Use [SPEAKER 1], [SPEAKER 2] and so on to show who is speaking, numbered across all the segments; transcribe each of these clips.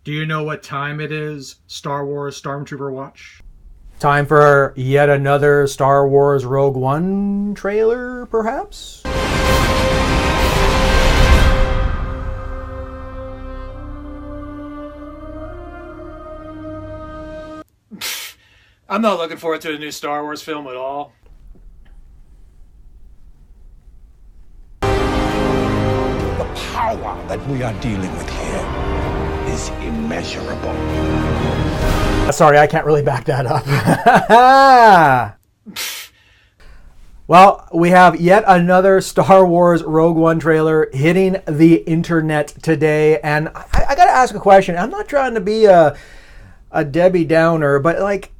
[SPEAKER 1] Do you know what time it is, Star Wars Stormtrooper Watch?
[SPEAKER 2] Time for yet another Star Wars Rogue One trailer, perhaps?
[SPEAKER 1] I'm not looking forward to a new Star Wars film at all.
[SPEAKER 3] The power that we are dealing with here is immeasurable.
[SPEAKER 2] Sorry, I can't really back that up. Well, we have yet another Star Wars Rogue One trailer hitting the internet today. And I got to ask a question. I'm not trying to be a Debbie Downer, but like,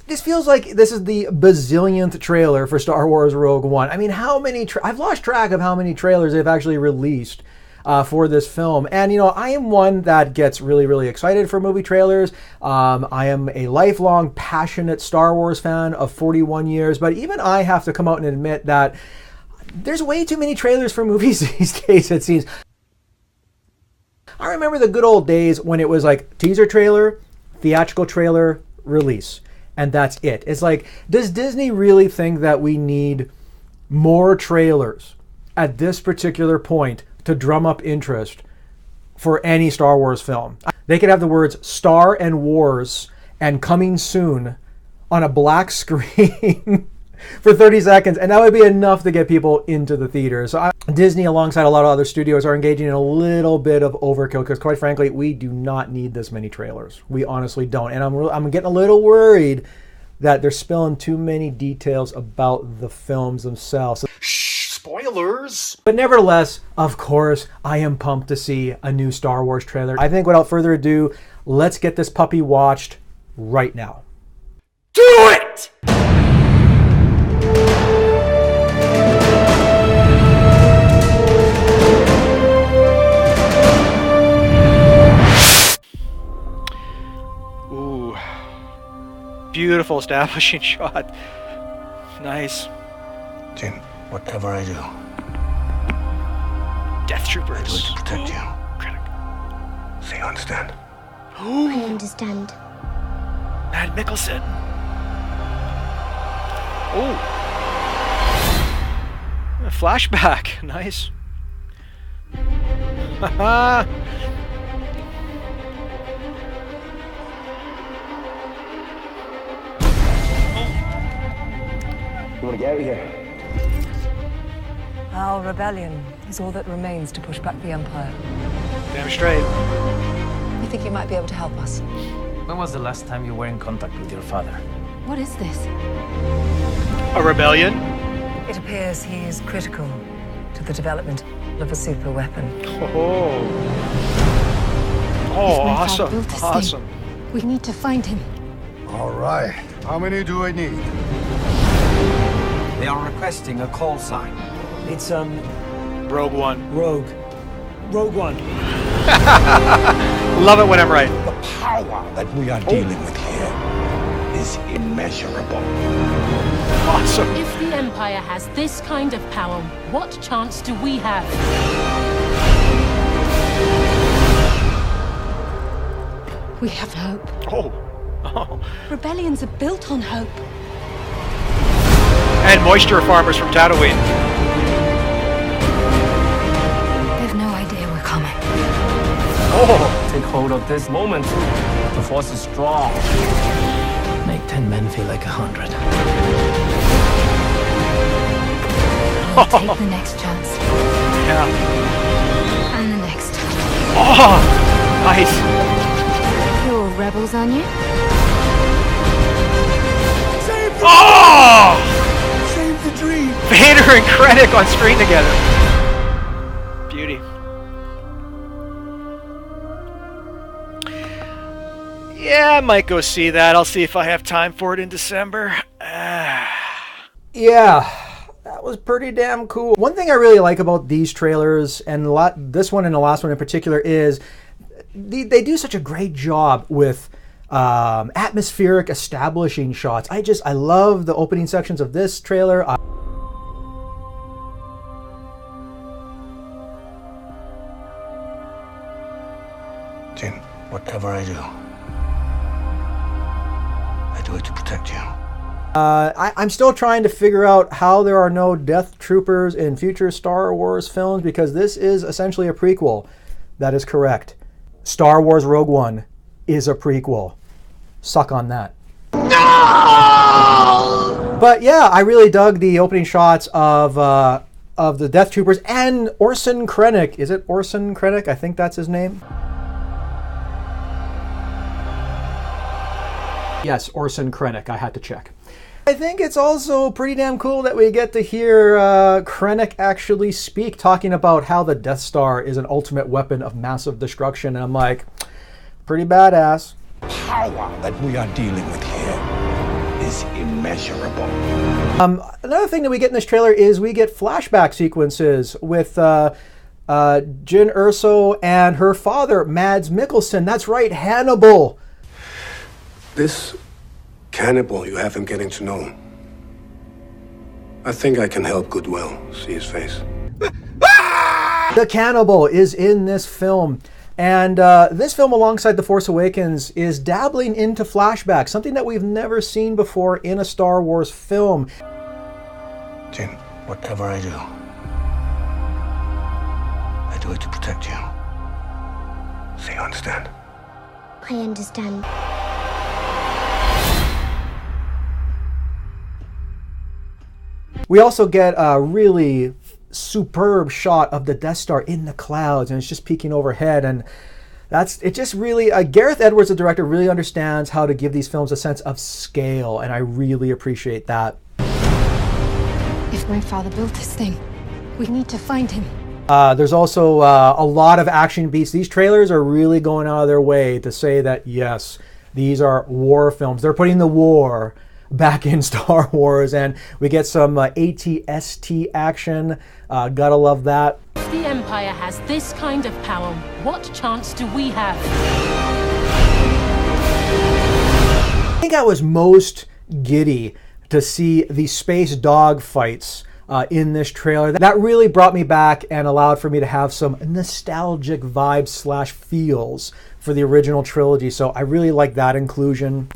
[SPEAKER 2] this feels like this is the bazillionth trailer for Star Wars Rogue One. I mean, how many... I've lost track of how many trailers they've actually released for this film. And, you know, I am one that gets really, really excited for movie trailers. I am a lifelong, passionate Star Wars fan of 41 years. But even I have to come out and admit that there's way too many trailers for movies these days, it seems. I remember the good old days when it was like teaser trailer, theatrical trailer, release. And that's it. It's like, does Disney really think that we need more trailers at this particular point to drum up interest for any Star Wars film? They could have the words Star and Wars and coming soon on a black screen for 30 seconds, and that would be enough to get people into the theaters. So Disney, alongside a lot of other studios, are engaging in a little bit of overkill because, quite frankly, we do not need this many trailers. We honestly don't. And I'm getting a little worried that they're spilling too many details about the films themselves.
[SPEAKER 1] Shh, spoilers!
[SPEAKER 2] But nevertheless, of course, I am pumped to see a new Star Wars trailer. I think without further ado, let's get this puppy watched right now.
[SPEAKER 1] Do it! Ooh. Beautiful establishing shot. Nice.
[SPEAKER 3] Jin, whatever I do,
[SPEAKER 1] Death
[SPEAKER 3] I do
[SPEAKER 1] Troopers.
[SPEAKER 3] it to protect you.
[SPEAKER 1] Critic.
[SPEAKER 3] So you understand?
[SPEAKER 4] I understand.
[SPEAKER 1] Mad Mikkelsen. Oh. A flashback. Nice. Haha.
[SPEAKER 3] You want to get out of here?
[SPEAKER 5] Our rebellion is all that remains to push back the Empire.
[SPEAKER 1] Damn straight.
[SPEAKER 5] You think you might be able to help us?
[SPEAKER 6] When was the last time you were in contact with your father?
[SPEAKER 5] What is this?
[SPEAKER 1] A rebellion?
[SPEAKER 5] It appears he is critical to the development of a super weapon.
[SPEAKER 1] Oh. Oh,
[SPEAKER 4] If my father
[SPEAKER 1] awesome.
[SPEAKER 4] built this
[SPEAKER 1] Awesome.
[SPEAKER 4] thing, we need to find him.
[SPEAKER 3] All right. How many do I need?
[SPEAKER 6] They are requesting a call sign.
[SPEAKER 7] It's,
[SPEAKER 1] Rogue One.
[SPEAKER 7] Rogue One.
[SPEAKER 1] Love it when I'm right.
[SPEAKER 3] The power that we are dealing with here is immeasurable.
[SPEAKER 1] Awesome.
[SPEAKER 8] If the Empire has this kind of power, what chance do we have?
[SPEAKER 4] We have hope.
[SPEAKER 1] Oh. Oh.
[SPEAKER 4] Rebellions are built on hope.
[SPEAKER 1] And moisture farmers from Tatooine.
[SPEAKER 4] They've no idea we're coming.
[SPEAKER 1] Oh.
[SPEAKER 6] Take hold of this moment. The force is strong. Make 10 men feel like 100.
[SPEAKER 4] We'll take the next chance.
[SPEAKER 1] Yeah.
[SPEAKER 4] And the next.
[SPEAKER 1] Oh. Nice.
[SPEAKER 4] You're rebels, aren't you?
[SPEAKER 1] Oh!
[SPEAKER 3] Save the dream.
[SPEAKER 1] Vader and Krennic on screen together. Beauty. Yeah, I might go see that. I'll see if I have time for it in December.
[SPEAKER 2] Yeah, that was pretty damn cool. One thing I really like about these trailers, and this one and the last one in particular, is they do such a great job with atmospheric establishing shots. I love the opening sections of this trailer.
[SPEAKER 3] Jin, Whatever I do it to protect you.
[SPEAKER 2] I'm still trying to figure out how there are no Death Troopers in future Star Wars films, because this is essentially a prequel. That is correct. Star Wars Rogue One is a prequel. Suck on that. No! But yeah, I really dug the opening shots of the Death Troopers and Orson Krennic. Is it Orson Krennic? I think that's his name. Yes, Orson Krennic. I had to check. I think it's also pretty damn cool that we get to hear Krennic actually speak, talking about how the Death Star is an ultimate weapon of massive destruction. And I'm like, pretty badass.
[SPEAKER 3] Power that we are dealing with here is immeasurable.
[SPEAKER 2] Another thing that we get in this trailer is we get flashback sequences with Jyn Erso and her father, Mads Mikkelsen. That's right, Hannibal.
[SPEAKER 9] This cannibal you have him getting to know. I think I can help Goodwill see his face.
[SPEAKER 2] The cannibal is in this film. And this film, alongside The Force Awakens, is dabbling into flashbacks, something that we've never seen before in a Star Wars film.
[SPEAKER 3] Jyn, whatever I do it to protect you. So you understand?
[SPEAKER 10] I understand.
[SPEAKER 2] We also get a really superb shot of the Death Star in the clouds, and it's just peeking overhead, and it just really Gareth Edwards, the director, really understands how to give these films a sense of scale, and I really appreciate that.
[SPEAKER 4] If my father built this thing, we need to find him.
[SPEAKER 2] There's also a lot of action beats. These trailers are really going out of their way to say that, yes, these are war films. They're putting the war back in Star Wars, and we get some AT-ST action. Gotta love that.
[SPEAKER 8] If the Empire has this kind of power, what chance do we have?
[SPEAKER 2] I think I was most giddy to see the space dog fights in this trailer. That really brought me back and allowed for me to have some nostalgic vibes / feels for the original trilogy, so I really like that inclusion.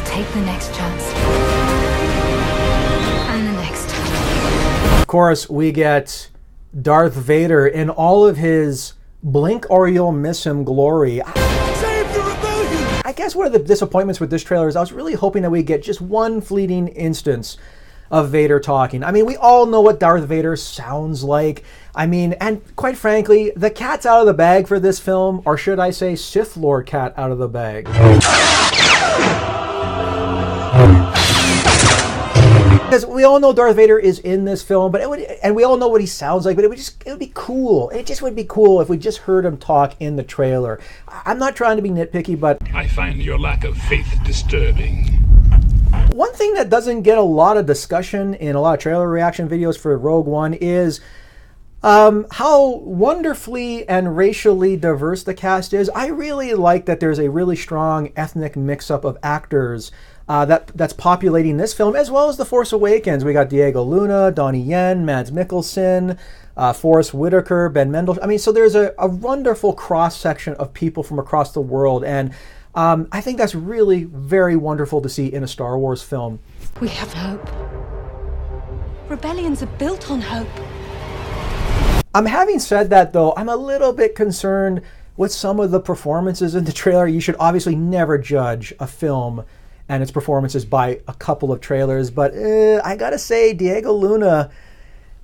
[SPEAKER 4] Take the next chance. And the next.
[SPEAKER 2] Of course, we get Darth Vader in all of his blink or you'll miss him glory.
[SPEAKER 3] Save the rebellion!
[SPEAKER 2] I guess one of the disappointments with this trailer is I was really hoping that we get just one fleeting instance of Vader talking. I mean, we all know what Darth Vader sounds like. I mean, and quite frankly, the cat's out of the bag for this film, or should I say Sith Lord cat out of the bag. Because we all know Darth Vader is in this film, but and we all know what he sounds like, but it would be cool. It just would be cool if we just heard him talk in the trailer. I'm not trying to be nitpicky, but
[SPEAKER 11] I find your lack of faith disturbing.
[SPEAKER 2] One thing that doesn't get a lot of discussion in a lot of trailer reaction videos for Rogue One is how wonderfully and racially diverse the cast is. I really like that there's a really strong ethnic mix-up of actors that's populating this film, as well as The Force Awakens. We got Diego Luna, Donnie Yen, Mads Mikkelsen, Forrest Whitaker, Ben Mendelsohn. I mean, so there's a wonderful cross-section of people from across the world, and I think that's really very wonderful to see in a Star Wars film.
[SPEAKER 4] We have hope. Rebellions are built on hope.
[SPEAKER 2] Having said that, though, I'm a little bit concerned with some of the performances in the trailer. You should obviously never judge a film and its performances by a couple of trailers, but I gotta say, Diego Luna,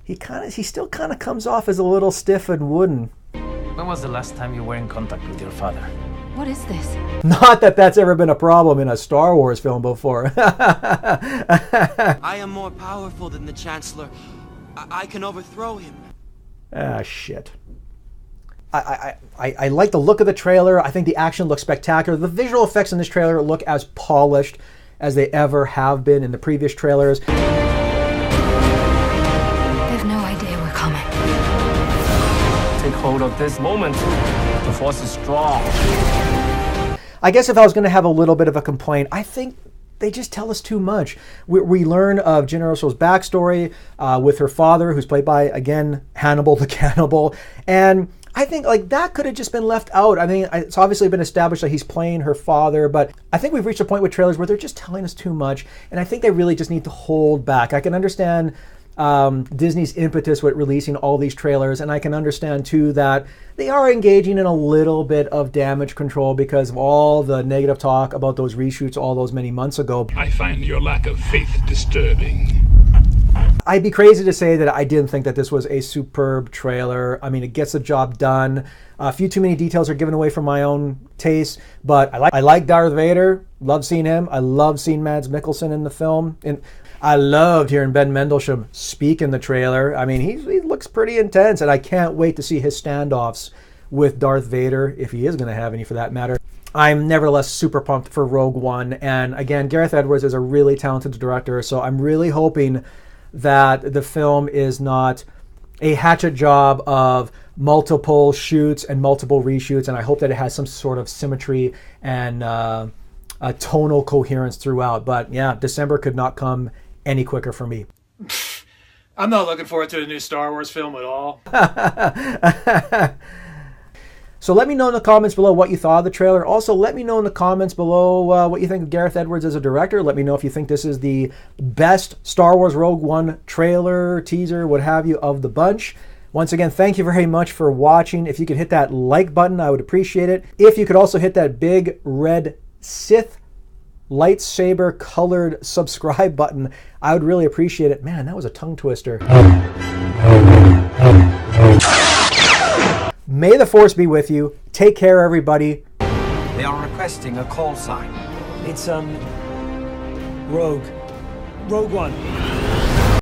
[SPEAKER 2] he still kind of comes off as a little stiff and wooden.
[SPEAKER 6] When was the last time you were in contact with your father?
[SPEAKER 4] What is this?
[SPEAKER 2] Not that that's ever been a problem in a Star Wars film before.
[SPEAKER 12] I am more powerful than the Chancellor. I can overthrow him.
[SPEAKER 2] Ah, shit. I like the look of the trailer. I think the action looks spectacular. The visual effects in this trailer look as polished as they ever have been in the previous trailers.
[SPEAKER 4] They've no idea we're coming.
[SPEAKER 6] Take hold of this moment. The Force is strong.
[SPEAKER 2] I guess if I was going to have a little bit of a complaint, I think they just tell us too much. We learn of Jyn Erso's backstory with her father, who's played by, again, Hannibal the Cannibal. And I think like that could have just been left out. I mean, it's obviously been established that he's playing her father, but I think we've reached a point with trailers where they're just telling us too much, and I think they really just need to hold back. I can understand Disney's impetus with releasing all these trailers, and I can understand too that they are engaging in a little bit of damage control because of all the negative talk about those reshoots all those many months ago.
[SPEAKER 11] I find your lack of faith disturbing.
[SPEAKER 2] I'd be crazy to say that I didn't think that this was a superb trailer. I mean, it gets the job done. A few too many details are given away from my own taste, but I like Darth Vader. Love seeing him. I love seeing Mads Mikkelsen in the film. And I loved hearing Ben Mendelsohn speak in the trailer. I mean, he looks pretty intense, and I can't wait to see his standoffs with Darth Vader, if he is going to have any for that matter. I'm nevertheless super pumped for Rogue One. And again, Gareth Edwards is a really talented director, so I'm really hoping that the film is not a hatchet job of multiple shoots and multiple reshoots, and I hope that it has some sort of symmetry and a tonal coherence throughout. But yeah, December could not come any quicker for me.
[SPEAKER 1] I'm not looking forward to a new Star Wars film at all.
[SPEAKER 2] So let me know in the comments below what you thought of the trailer. Also, let me know in the comments below what you think of Gareth Edwards as a director. Let me know if you think this is the best Star Wars Rogue One trailer, teaser, what have you, of the bunch. Once again, thank you very much for watching. If you could hit that like button, I would appreciate it. If you could also hit that big red Sith lightsaber colored subscribe button, I would really appreciate it. Man, that was a tongue twister. May the Force be with you. Take care, everybody.
[SPEAKER 12] They are requesting a call sign.
[SPEAKER 7] It's, Rogue One.